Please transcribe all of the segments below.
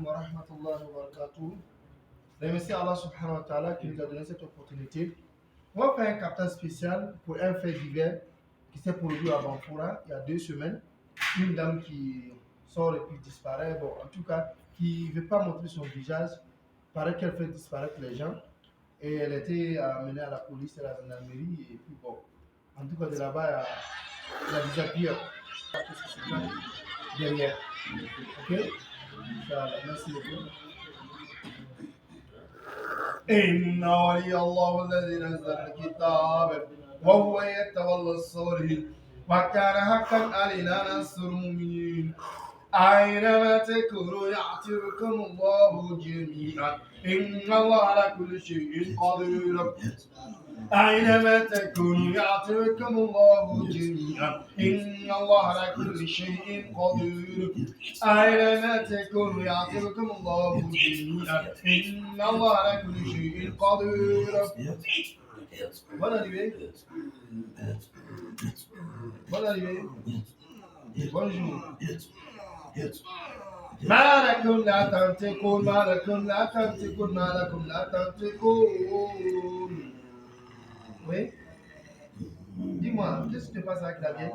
alaikum wa rahmatullahi wa barakatuh. Remercie Allah subhanahu wa ta'ala qui nous a donné cette opportunité. On va faire un captage spécial pour un fait divers qui s'est produit à Banfoura il y a 2 semaines. Une dame qui sort et puis disparaît, bon, en tout cas, qui ne veut pas montrer son visage, paraît qu'elle fait disparaître les gens. Et elle était amenée à la police et à la gendarmerie. Et puis bon, en tout cas, de là-bas, il y a des appuis. Qu'est-ce qui se passe derrière? Ok? Inch'Allah, merci beaucoup. إن ولي الله الذي نزل الكتاب وهو يتولى الصالحين وكان حقا علينا نصر المؤمنين أينما تكونوا يأتي بكم الله جميعا إن الله على كل شيء قدير أينما تكونوا يأتي بكم الله جميعا إن الله على كل شيء قدير أينما تكونوا يأتي بكم الله جميعا إن الله على كل شيء قدير. Bonne arrivée. Bonne arrivée. Bonjour. ما لكم لا تنطقون ما لكم لا تنطقون ما لكم لا تنطقون. Oui. Dis-moi, qu'est-ce qui se passe avec la vieille?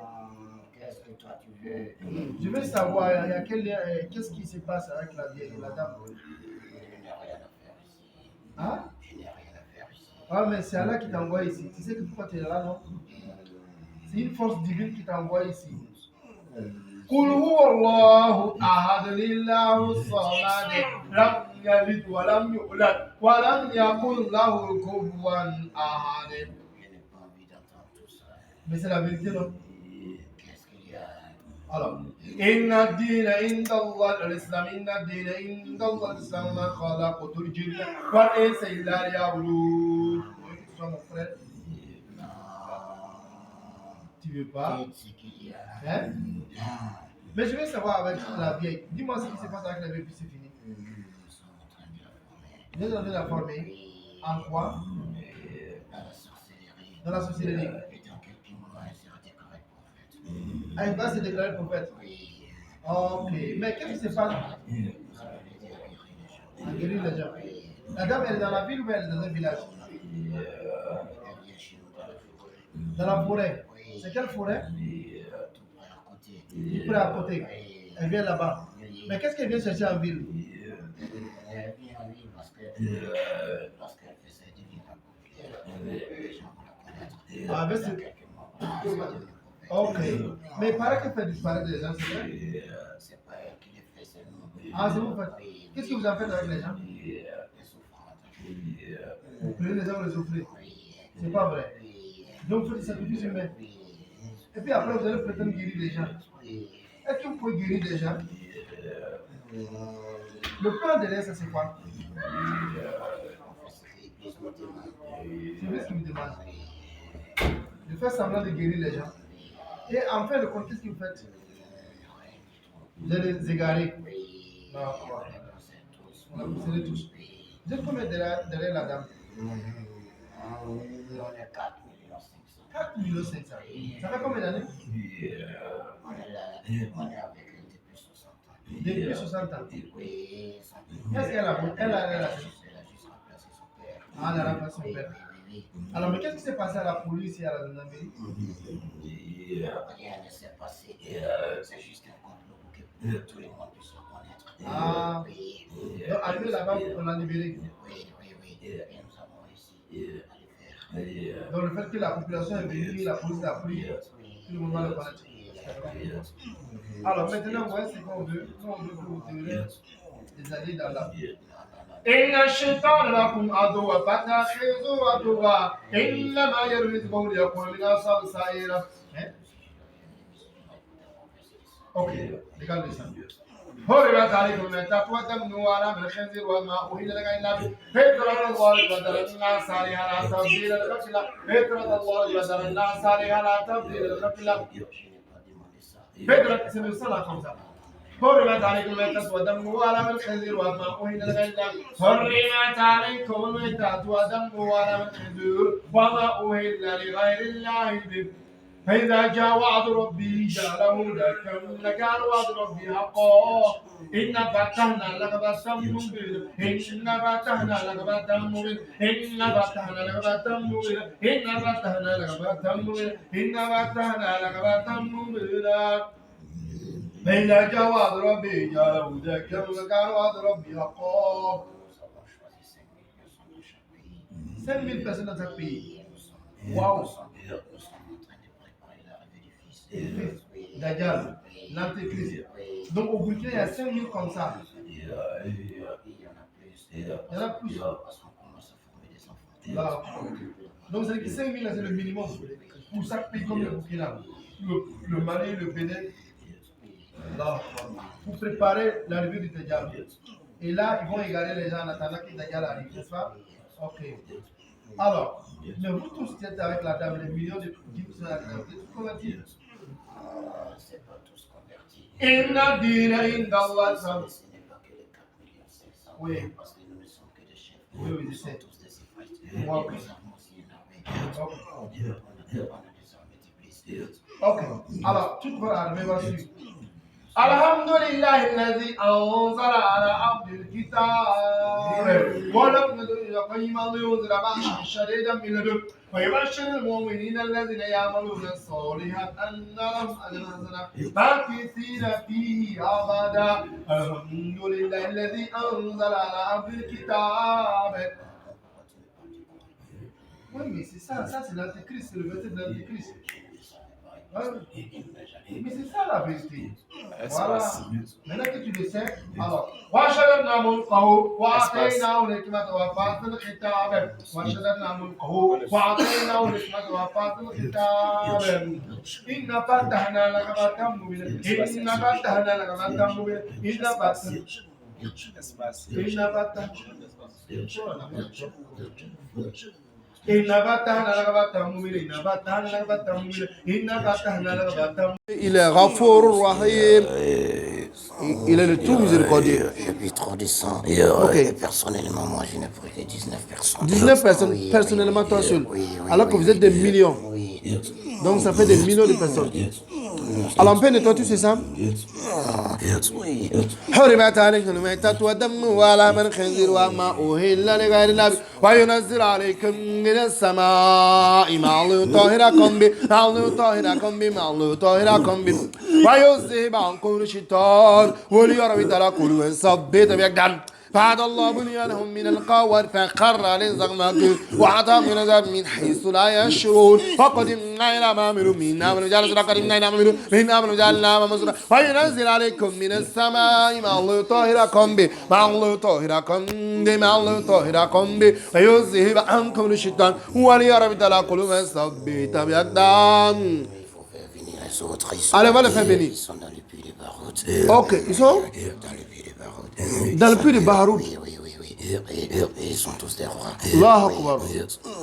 Qu'est-ce que toi tu veux? Je veux savoir, qu'est-ce qui se passe avec la vieille, la dame? Je n'ai rien à faire ici. Hein? Je n'ai rien à faire ici. Ah, mais c'est Allah qui t'envoie ici. Tu sais que pourquoi tu es là, non? C'est une force divine qui t'envoie ici. قل هو الله أحد الله الصمد لم يلد ولم يولد ولم يكن له كفوا أحد. Je n'ai pas envie d'entendre tout ça. Mais c'est la vérité, non? Qu'est-ce qu'il y a? Alors, إن الدين عند الله الإسلام إن الدين عند الله الإسلام ما خلقت الجن والإنس إلا ليعبدون. Tu sois mon frère? Non. Tu veux pas? Qu'est-ce qu'il y a? Hein? Non. Mais je veux savoir avec la vieille. Dis-moi ce qui se passe avec la vieille, puis c'est fini. Nous sommes en train de la former. Vous êtes en train de la former. Oui. En quoi? Dans la sorcellerie. Dans la sorcellerie. Et dans quelques mois, elle sera déclarée prophète. Ah, il va se déclarer prophète. Oui. Ok. Mais qu'est-ce qui se passe? Vous allez aider à À guérir guérir les gens. les gens. Oui. La dame, elle est dans la ville ou elle est dans un village? Elle vient chez nous dans la forêt. Dans la forêt. Oui. C'est quelle forêt? Tout près à côté. Tout près à côté. Oui. Elle vient là-bas. Oui. Mais qu'est-ce qu'elle vient chercher en ville? Elle vient en ville parce qu'elle faisait des livres populaires. Les gens vont la connaître. Ah, mais Dans c'est... quelques mois, elle sera devenue prophète. Ok. Mais il paraît qu'elle fait disparaître les gens, c'est vrai? C'est pas elle qui les fait, c'est nous. Ah, c'est vous faites. Oui. Qu'est-ce que vous en faites avec les gens? Les souffrantes. Vous prenez les gens, vous les offrez. Oui. C'est pas vrai. Oui. Donc vous faites des sacrifices humains. Oui. Et puis après, vous allez prétendre guérir les gens. Oui. Est-ce que vous pouvez guérir les gens? Le plan derrière ça, c'est quoi? C'est ce qu'il me demande. De faire semblant de guérir les gens. Et en fin de compte, qu'est-ce que vous faites? Vous allez les égarer. Non, quoi. On a poussé tous. Vous êtes combien derrière la dame? On est 4,5 millions. 4,5 millions. Ça fait combien d'années? On est avec elle depuis 60 ans. Depuis 60 ans. Oui, ça Qu'est-ce qu'elle a fait? Elle a fait. Elle a juste remplacé son père. Ah, elle a remplacé son père. Oui. Alors, mais qu'est-ce qui s'est passé à la police et à la gendarmerie? Rien ne s'est passé. C'est juste un complot pour que tout le monde puisse le connaître. Ah. Oui. Donc, arrivé là-bas, on l'a libéré. Oui. Et nous avons réussi à le faire. Donc, le fait que la population est venue, la police l'a pris, tout le monde va le connaître. Alors, maintenant, voyez ce qu'on veut. Nous, on veut que vous devenez des alliés d'Allah. إن الشيطان لكم عدو فاتخذوه عدوا إنما يريد قول يكون من أصحاب السعير. Ok, regardez ça. حرمت عليكم الميتة والدم ولحم الخنزير وما أهل لك إلا به فطرة الله بدل الناس عليها لا تبديل لخلق الله فطرة الله بدل الناس عليها لا تبديل لخلق الله فطرة c'est le sang là comme ça. حرمت عليكم الميتة والدم ولحم الخنزير وما أهل لك إلا به حرمت عليكم الميتة والدم ولحم الخنزير وما أهل لغير الله به فإذا جاء وعد ربي جعله دكا كان وعد ربي حقا إن فتحنا لك فتحا مبينا إن فتحنا لك فتحا مبينا إن فتحنا لك فتحا مبينا إن فتحنا لك فتحا مبينا إن فتحنا لك فتحا مبينا فإذا جاء وعد ربي جعله دكا كان وعد ربي حقا 5000 personnes dans chaque pays. Waouh! Dajjal, l'antéchrist. Donc au Burkina, il y a 5000 comme ça. Il y en a plus. Là. Donc c'est que 5000 là, c'est le minimum pour chaque pays comme le Burkina. Le Mali, le Bénin. Là. Pour préparer l'arrivée du Dajjal. Et là, ils vont égarer les gens en attendant que Dajjal arrive, n'est-ce pas? Ok. Alors, mais vous tous qui êtes avec la dame, les millions de qui sont avec la dame, vous êtes tous convertis? C'est pas tous convertis. Inna dina indallah. Ce n'est pas que les 4,5 millions. Oui. Parce que nous ne sommes que des chefs. Oui, oui, je Nous sommes sais. tous des Éphraites. Moi, Nous avons aussi une armée. On a des armées multiples. Ok. Alors, toute votre armée va suivre. Alhamdulillah الذي أنزل على عبد الكتاب ولم يقيم لينذر بأسا شديدا من لدنه ويبشر المؤمنين الذين يعملون الصالحات أن لهم أجرا حسنا ماكثين فيه أبدا الحمد لله الذي أنزل على عبد الكتاب. Oui, mais c'est ça c'est l'antéchrist, c'est le verset de l'antéchrist. Mais c'est ça la vérité. Voilà. Maintenant que tu le sais, alors. وشددنا ملكه وآتيناه الحكمة وفصل الخطاب. وشددنا ملكه وآتيناه الحكمة وفصل الخطاب. إن فتحنا لك فتحا مبينا. إن فتحنا لك فتحا مبينا. إن Il est Ghafour Rahim. Il est le tout miséricordieux. J'ai bu trop de sang. Ok. Et personnellement, moi, je n'ai pris que 19 personnes. 19 personnes, Oui, personnellement oui, toi seul. oui, Alors que vous êtes des millions. Oui. Donc ça fait des millions de personnes. Alors on peut nettoyer tous ces ça? Oui. حرمت عليكم الميتة والدم ولحم الخنزير وما أهل لغير الله وينزل عليكم من السماء ماء طاهركم به ماء طاهركم به ويذهب عنكم الشيطان وليربط لكم ويثبت بأقدام فعد الله بنيانهم من القوار فخر عليهم وعطاهم من عذاب من حيث لا يشعرون فقدمنا إلى ما عملوا من عمل جعلنا قدمنا إلى ما عملوا من عمل جعلنا مصرا وينزل عليكم من السماء ماء طاهركم به ماء طاهركم به ويذهب عنكم الشيطان وليربط لكم ويثبت بأقدام. Allez, on va le faire venir. Ils sont dans le puits de Baroud. Ok, ils sont dans le puits de Baroud. dans le puits de Baroud. Oui. Ils sont tous des rois. الله أكبر.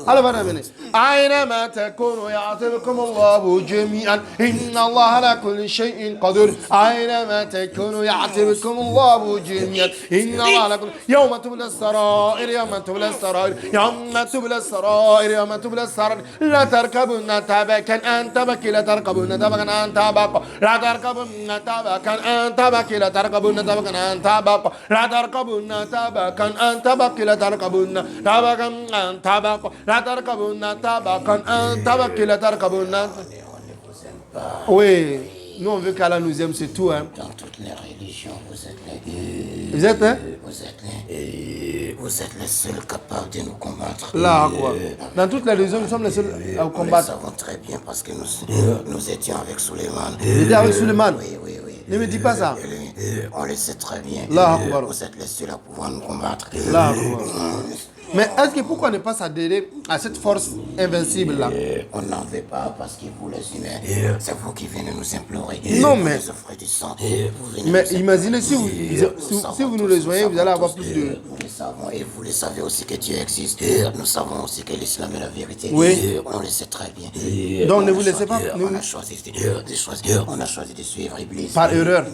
على بنا بني أينما تكونوا يعطيكم الله جميعا إن الله على كل شيء قدير أينما تكونوا يعطيكم الله جميعا إن الله على كل يوم تبلى السرائر لا تركبن تبكا أن تبكي لا تركبن تبكا أن تبقى لا تركبن تبكا أن تبكي لا تركبن تبكا أن تبقى لا تركبن تبكا أن تبكي لا تركبن تبكا أن تبقى لا تركبن تبكا أن تبكي لا تركبن. Oui, nous on veut qu'Allah nous aime, c'est tout. Hein. Dans toutes les religions, vous êtes les... Vous êtes hein? Vous êtes les seuls capables de nous combattre. Là, quoi. Dans toutes les religions, nous sommes les seuls à Nous combattre. savons très bien parce que nous étions avec Suleiman. Vous étiez avec Suleiman? Oui. Ne me dis pas ça. On le sait très bien. Là, Akbar. Vous êtes les seuls à pouvoir nous combattre. Là, Akbar. Mais est-ce que pourquoi ne pas s'adhérer à cette force invincible là? On n'en veut pas parce que vous les humains, c'est vous qui venez nous implorer. Non, mais- Vous offrez du sang. Mais imaginez si vous nous rejoignez, vous allez avoir plus de... Nous le savons et vous le savez aussi que Dieu existe. Nous savons aussi que l'islam est la vérité. Oui. On le sait très bien. Donc ne vous laissez pas... On a choisi de suivre Iblis. Par erreur.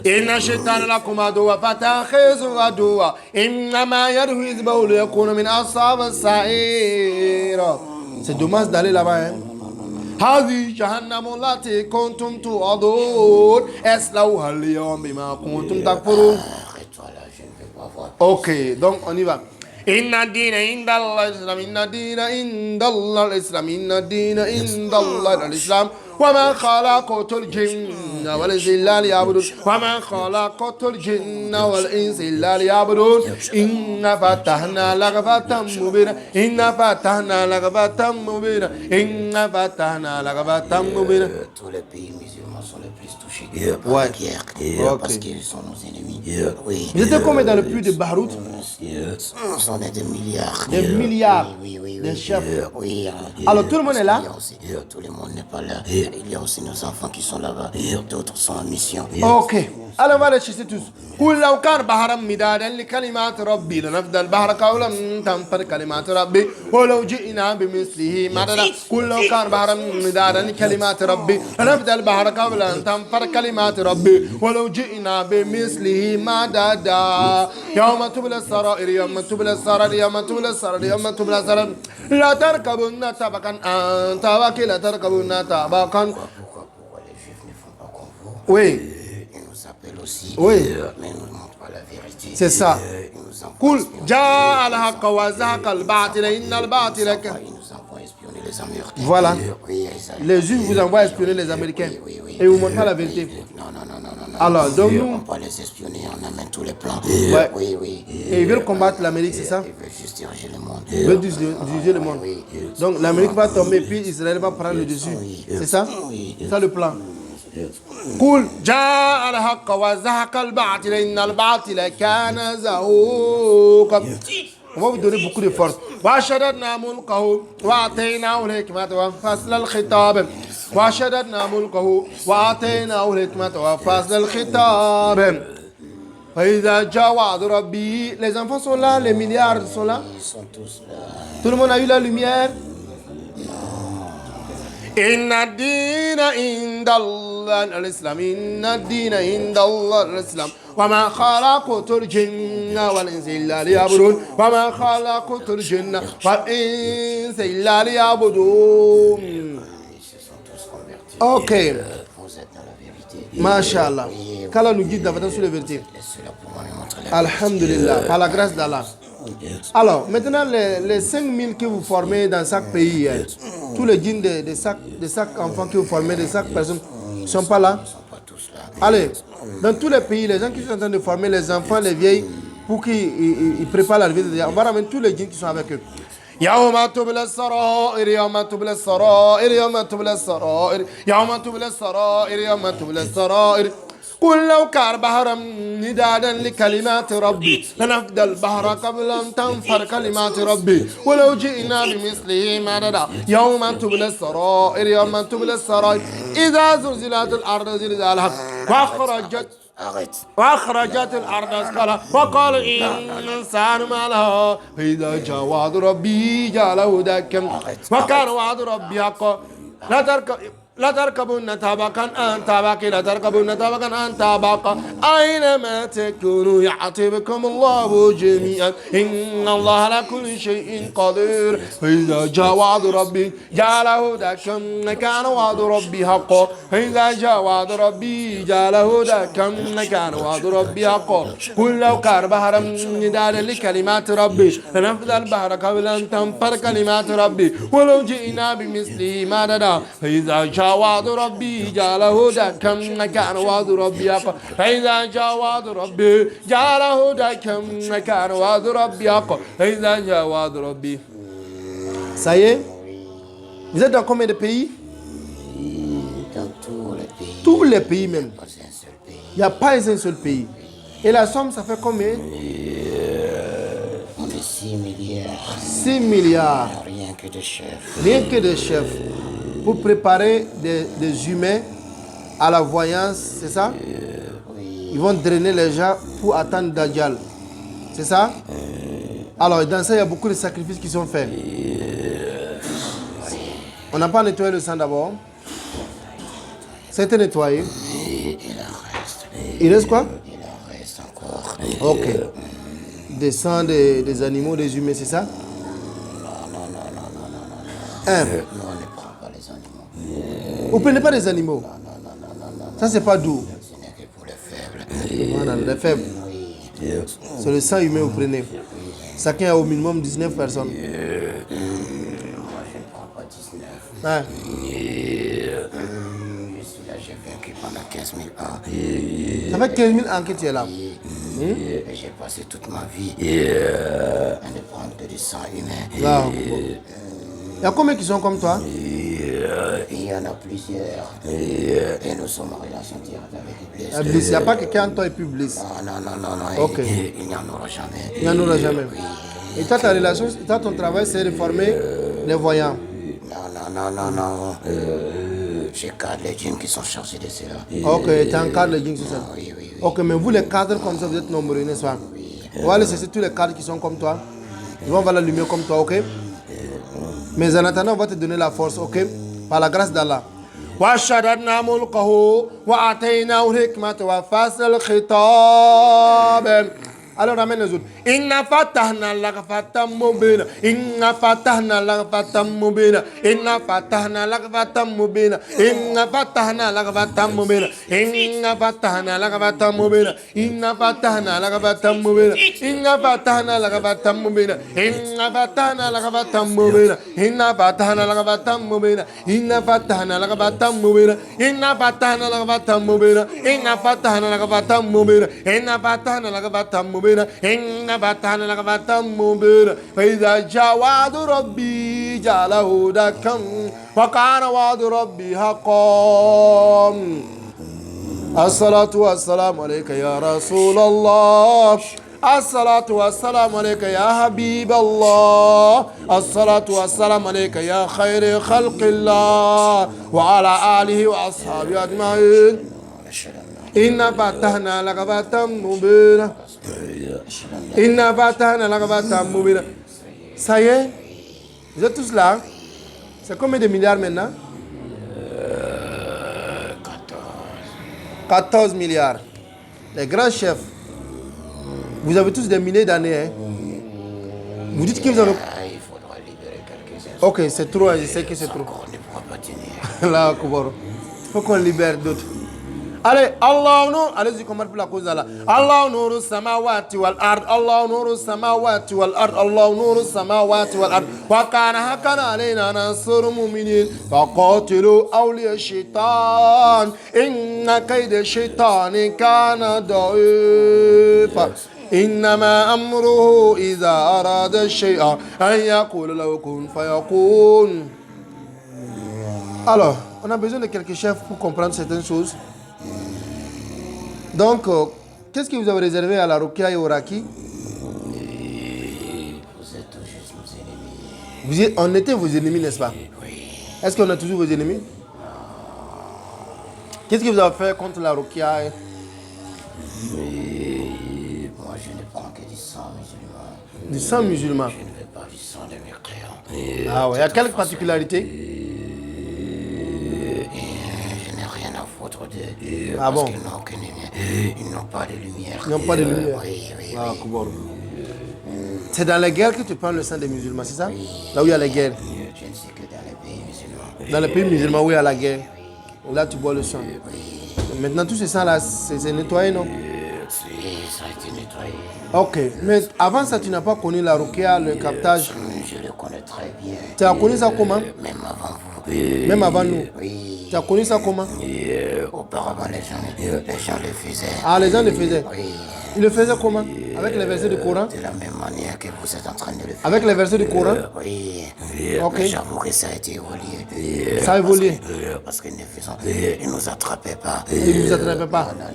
إن الشيطان لكم عدو فاتخذوه عدوا إنما يدعو حزبه ليكونوا من أصحاب السعير. C'est dommage d'aller là-bas. Hein. هذه جهنم التي كنتم توعدون اصلوها اليوم بما كنتم تكفرون. Arrête-toi là, je ne veux pas voir. Ok, donc on y va. Inna dina inda Allah Islam, inna dina inda Allah Islam, inna dina inda Allah Islam. وما خلقت الجن والإنس إلا ليعبدون وما خلقت الجن والإنس إلا ليعبدون إن فتحنا لك فتحا مبينا إن فتحنا لك فتحا مبينا إن فتحنا لك فتحا مبينا. Tous les pays musulmans sont les plus touchés par la guerre parce qu'ils sont nos ennemis. Oui. Vous étiez combien dans le puits de Beyrouth? On est des milliards. Des milliards. Oui. Des chefs. Oui. Alors tout le monde est là? Tout le monde n'est pas là. Il y a aussi nos enfants qui sont là-bas. D'autres sont en mission. Ok. Alors on va les chasser tous. قل لو كان بحرا مدادا لكلمات ربي لنفد البحر قولا تنفد كلمات ربي ولو جئنا بمثله مددا قل لو كان بحرا مدادا لكلمات ربي لنفد البحر قولا تنفد كلمات ربي ولو جئنا بمثله مددا يوم تبلى السرائر يوم تبلى السرائر يوم تبلى السرائر يوم تبلى السرائر لا تركبن طبقا عن طبق لا تركبن طبقا. Pourquoi les Juifs ne font pas comme vous? Oui. Aussi, oui. Mais ils ne nous montrent pas la vérité. C'est ça. قل جاء الحق وزهق الباطل إن الباطل. Ils nous envoient espionner les Américains. Voilà. Oui, les Juifs vous envoient espionner les Américains. Et vous ne montrent pas la vérité. Non. Alors, donc nous. On peut les espionner, on amène tous les plans. Ouais. Oui. Et ils veulent combattre l'Amérique, c'est ça? Ils veulent juste diriger le monde. Ils veulent diriger le monde. Donc l'Amérique va tomber, puis Israël va prendre le dessus. C'est ça? C'est ça le plan. قل جاء الحق وزهق الباطل إن الباطل كان زهوقا. On va vous donner beaucoup de force. وشددنا ملكه وآتيناه الحكمة وفصل الخطاب وشددنا ملكه وآتيناه الحكمة وفصل الخطاب. فإذا جاء وعد ربي. Les enfants sont là, les milliards sont là. Ils sont tous là. Tout le monde a eu la lumière. إن الدين عند الله الإسلام إن الدين عند الله الإسلام وما خلقت الجن والإنس إلا ليعبدون وما خلقت الجن والإنس إلا ليعبدون. Ok. Vous êtes dans la vérité. Masha'Allah. Qu'Allah nous guide davantage sur la vérité. Alhamdulillah. Par la grâce d'Allah. Alors, maintenant, les 5000 que vous formez dans chaque pays, tous les djinns de chaque enfant que vous formez, de chaque personne, ne sont pas là. Allez, dans tous les pays, les gens qui sont en train de former les enfants, les vieilles, pour qu'ils préparent la vie, on va ramener tous les djinns qui sont avec eux. يوم تبلى السرائر يوم تبلى السرائر يوم تبلى السرائر يوم تبلى السرائر يوم تبلى السرائر. قل لو كان بحرا مدادا لكلمات ربي لنفد البحر قبل أن تنفر كلمات ربي ولو جئنا بمثله مددا يوم تبلى السرائر يوم تبلى السرائر إذا زلزلت الأرض زلزالها وأخرجت الأرض أثقالها وقال الإنسان ما لها فإذا جاء وعد ربي جعله دكا وكان وعد ربي حقا. لا تركبن طبقا عن طبق لا تركبن طبقا عن طبق أينما تكونوا يأتي بكم الله جميعا إن الله على كل شيء قدير. فإذا جاء وعد ربي جعله دكا كان وعد ربي حقا. فإذا جاء وعد ربي جعله دكا كان وعد ربي حقا. قل لو كان بحرا مدادا لكلمات ربي لنفذ البحر قبل أن تنفر كلمات ربي ولو جئنا بمثله مددا. فإذا جاء وعد ربي جعله دكا كان وعد ربي حقا. فإذا جاء وعد ربي جعله دكا كان وعد ربي حقا. فإذا جاء وعد ربي. Ça y est? Vous êtes dans combien de pays? Dans tous les pays. Tous les pays même. Pas un seul pays. Il n'y a pas un seul pays. Et la somme, ça fait combien? On est 6 milliards. 6 milliards. Rien que des chefs. Rien que des chefs. Pour préparer des humains à la voyance, c'est ça? Ils vont drainer les gens pour attendre Dajjal. C'est ça? Alors, dans ça, il y a beaucoup de sacrifices qui sont faits. On n'a pas nettoyé le sang d'abord. C'était nettoyé. Il reste quoi? Il en reste encore. Ok. Des sangs des animaux, des humains, c'est ça? Non. Un. Nous, on ne prend pas les animaux. Vous ne prenez pas des animaux. Ça, c'est pas doux. Ce n'est que pour les faibles. Voilà, les faibles. Oui. C'est le sang humain que vous prenez. Chacun a au minimum 19 personnes. Moi, je ne prends pas 19. Ouais. Je suis là, j'ai vaincu pendant 15 000 ans. Ça fait 15 000 ans que tu es là. Et j'ai passé toute ma vie à ne prendre que du sang humain. Ah, bon. Il y a combien qui sont comme toi? Il y en a plusieurs. Et nous sommes en relation directe avec Iblis. Iblis, il n'y a pas quelqu'un en toi et puis Iblis. Non. Ok. Il n'y en aura jamais. Il n'y en aura jamais. Et toi, ta relation, toi, ton travail, c'est de former les voyants. Non. Je cadre les djinns qui sont chargés de cela. Ok, tu encadres les djinns, c'est ça? Oui. Ok, mais vous, les cadres comme ça, vous êtes nombreux, n'est-ce pas? On va laisser tous les cadres qui sont comme toi. Ils vont avoir la lumière comme toi, ok? Mais en attendant, on va te donner la force, ok? Par la grâce d'Allah. وشددنا ملكه وآتيناه الحكمة وفصل الخطاب. Alors ramène les autres. Inna fatahna laka fatam mubina. Inna fatahna laka fatam mubina. Inna fatahna laka fatam mubina. Inna fatahna laka fatam mubina. Inna fatahna laka fatam mubina. Inna fatahna laka fatam mubina. Inna fatahna laka fatam mubina. Inna fatahna laka fatam mubina. Inna fatahna laka fatam mubina. Inna fatahna laka fatam mubina. Inna fatahna laka fatam mubina. Inna fatahna laka fatam mubina. Inna fatahna laka fatam mubina. إن فتحنا لك فتحا مبينا فإذا جاء وعد ربي جعله دكا وكان وعد ربي حقا الصلاة والسلام عليك يا رسول الله الصلاة والسلام عليك يا حبيب الله الصلاة والسلام عليك يا خير خلق الله وعلى آله وأصحابه أجمعين إن فتحنا لك فتحا مبينا إن فتحنا لك فتحا مبينا. Ça y est, vous êtes tous là. C'est combien de milliards maintenant? 14 milliards. Les grands chefs. Vous avez tous des milliers d'années. Hein? Vous dites que vous avez... Il faudra libérer quelques-uns. Ok, c'est trop, je sais que c'est trop. On ne pourra pas tenir. Là, il faut qu'on libère d'autres. Allez, Allah nour, allez-y, comment pour la cause d'Allah. Allah nour samawati wal ard, Allah nour samawati wal ard, Allah nour samawati wal ard. Wa kana hakan alayna nasrul mu'minin. Faqatilu awliya shaitan. Inna kayda shaitani kana da'ifa. إنما أمره إذا أراد شيئا أن يقول له كن فيكون. Alors, on a besoin de quelques chefs pour comprendre certaines choses. Donc, qu'est-ce que vous avez réservé à la Rukia et au Raki? Vous êtes tous juste nos ennemis. On était vos ennemis, n'est-ce pas? Oui. Est-ce qu'on est toujours vos ennemis? Qu'est-ce que vous avez fait contre la Rukia? Moi, je ne prends que du sang musulman. Du sang musulman. Je ne veux pas du sang de mécréants. Ah ouais, il y a quelques particularités? Je n'ai rien à foutre d'eux. Ah bon? Parce qu'ils n'ont aucune lumière. Ils n'ont pas de lumière. Ils n'ont pas de lumière. Oui. Ah, c'est dans les guerres que tu prends le sang des musulmans, c'est ça? Là où il y a les guerres. Je ne sais que dans les pays musulmans. Dans les pays musulmans où il y a la guerre. Là, tu bois le sang. Maintenant, tout ce sang-là, c'est nettoyé, non? Oui, ça a été nettoyé. Ok, mais avant ça, tu n'as pas connu la Rukia, le captage? Je le connais très bien. Tu as connu ça comment? Même avant vous. Même avant nous? Oui. Tu as connu ça comment? Auparavant, les gens le faisaient. Ah, les gens le faisaient? Oui. Ils le faisaient comment? Avec les versets du Coran? De la même manière que vous êtes en train de le faire. Avec les versets du Coran? Oui. Ok. Mais j'avoue que ça a été évolué. Ça a évolué? Parce qu'ils ne nous attrapaient pas. Ils ne vous attrapaient pas? Non.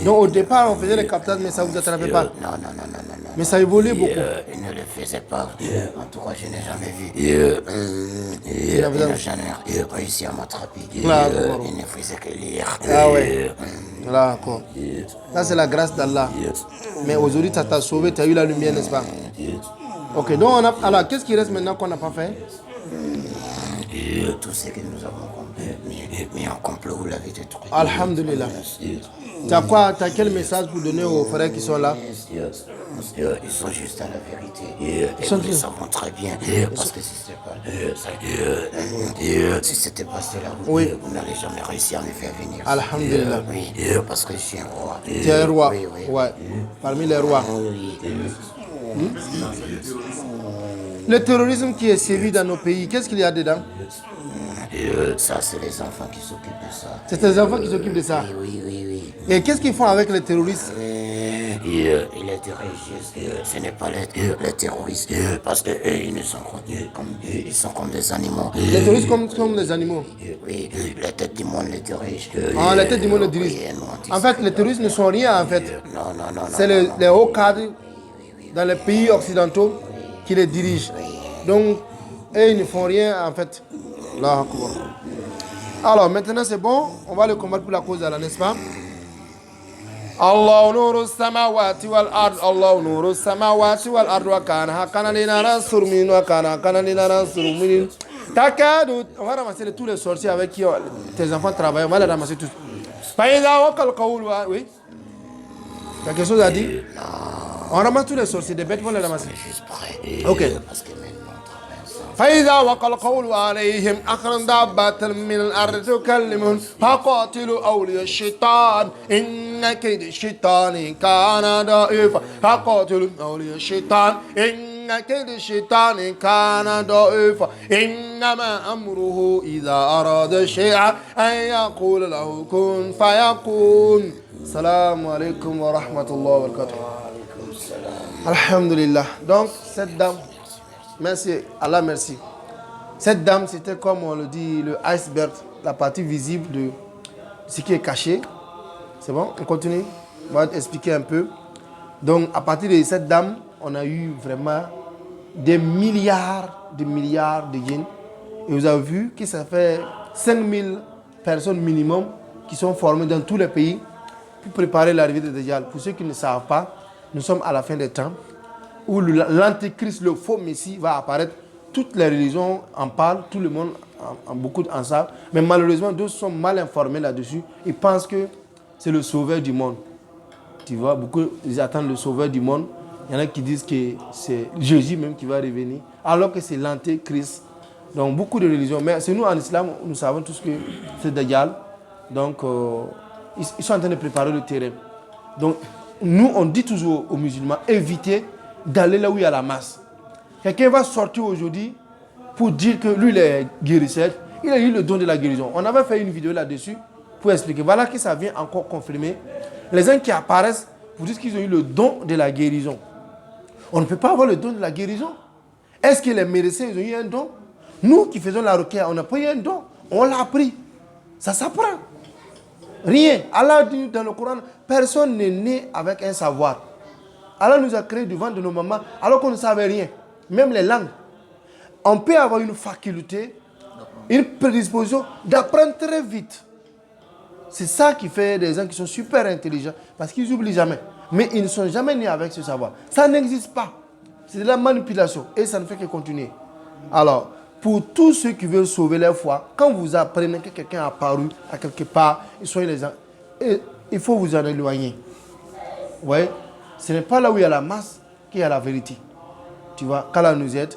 Donc au départ, on faisait les captages, mais ça ne vous attrapait pas? Non. Mais ça a évolué beaucoup? Ils ne le faisaient pas. En tout cas, je n'ai jamais vu. Ils n'ont jamais réussi à m'attraper. Ils ne faisaient que lire. Ah ouais. Là, quoi. Ça, c'est la grâce d'Allah. Mais aujourd'hui, ça t'a sauvé, tu as eu la lumière, n'est-ce pas? Ok, donc alors, qu'est-ce qui reste maintenant qu'on n'a pas fait? Tout ce que nous avons mis en complot, vous l'avez détruit. Alhamdulillah. Tu as quoi, tu as quel message pour donner aux frères qui sont là? Ils sont juste à la vérité. Et nous le savons très bien. Parce que si c'était pas cela, vous n'allez jamais réussir à nous faire venir. Alhamdulillah. Oui, parce que je suis un roi. Tu es un roi. Oui, oui. Ouais. Parmi les rois. Oui. Le terrorisme qui est sévi dans nos pays, qu'est-ce qu'il y a dedans? Ça, c'est les enfants qui s'occupent de ça. C'est les enfants qui s'occupent de ça? Oui. Et qu'est-ce qu'ils font avec les terroristes? Ils les dirigent. Ce n'est pas les terroristes. Parce que ils ne sont ils sont comme des animaux. Les terroristes comme des animaux? Oui, la tête du monde les dirige. La tête du monde les dirige. En fait, les terroristes ne sont rien, en fait. Non. C'est les hauts cadres dans les pays occidentaux qui les dirigent. Donc, eux, ils ne font rien, en fait. Allahu Akbar. Alors, maintenant, c'est bon. On va le combattre pour la cause d'Allah, n'est-ce pas? Allah nuru samawati wal ard, Allah nuru samawati wal ard, wa kana lina nasur min, wa kana lina nasur min. Takadu. On va ramasser tous les sorciers avec qui tes enfants travaillent. On va les ramasser tous. Faïda wakal qawl, oui. Tu as quelque chose à dire? On ramasse tous les sorciers, des bêtes vont les ramasser. Juste prêt. Ok. Parce que maintenant, on travaille ensemble. فإذا وقع القول عليهم أخرج دابة من الأرض تكلمهم فقاتلوا أولياء الشيطان إن كيد الشيطان كان ضعيفا فقاتلوا أولياء الشيطان إن كيد الشيطان كان ضعيفا إنما أمره إذا أراد شيئا أن يقول له كن فيكون. السلام عليكم ورحمة الله وبركاته. Alhamdulillah. Donc, cette dame, merci, Allah merci. Cette dame, c'était comme on le dit, le iceberg, la partie visible de ce qui est caché. C'est bon, on continue. On va expliquer un peu. Donc, à partir de cette dame, on a eu vraiment des milliards de yens. Et vous avez vu que ça fait 5000 personnes minimum qui sont formées dans tous les pays pour préparer l'arrivée de Dajjal. Pour ceux qui ne savent pas, nous sommes à la fin des temps où l'antéchrist, le faux messie, va apparaître. Toutes les religions en parlent, tout le monde beaucoup en savent. Mais malheureusement, d'autres sont mal informés là-dessus. Ils pensent que c'est le sauveur du monde. Tu vois, beaucoup ils attendent le sauveur du monde. Il y en a qui disent que c'est Jésus même qui va revenir, alors que c'est l'antéchrist. Donc beaucoup de religions. Mais c'est nous en islam, nous savons tous que c'est Dajjal. Donc ils sont en train de préparer le terrain. Donc nous, on dit toujours aux musulmans, évitez d'aller là où il y a la masse. Quelqu'un va sortir aujourd'hui pour dire que lui, il est guérisseur. Il a eu le don de la guérison. On avait fait une vidéo là-dessus pour expliquer. Voilà que ça vient encore confirmer. Les gens qui apparaissent vous disent qu'ils ont eu le don de la guérison. On ne peut pas avoir le don de la guérison. Est-ce que les médecins ils ont eu un don? Nous qui faisons la requête, on n'a pas eu un don. On l'a appris. Ça s'apprend. Rien. Allah dit dans le Coran, personne n'est né avec un savoir. Allah nous a créé du ventre de nos mamans alors qu'on ne savait rien. Même les langues. On peut avoir une faculté, une prédisposition d'apprendre très vite. C'est ça qui fait des gens qui sont super intelligents parce qu'ils n'oublient jamais. Mais ils ne sont jamais nés avec ce savoir. Ça n'existe pas. C'est de la manipulation et ça ne fait que continuer. Alors, pour tous ceux qui veulent sauver leur foi, quand vous apprenez que quelqu'un a apparu à quelque part, il faut vous en éloigner. Ouais. Ce n'est pas là où il y a la masse qu'il y a la vérité. Tu vois, qu'Allah nous aide,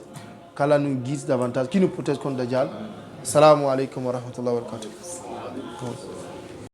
qu'Allah nous guide davantage, qui nous protège contre Dajjal. Assalamu alaikum wa rahmatullahi wa barakatuh.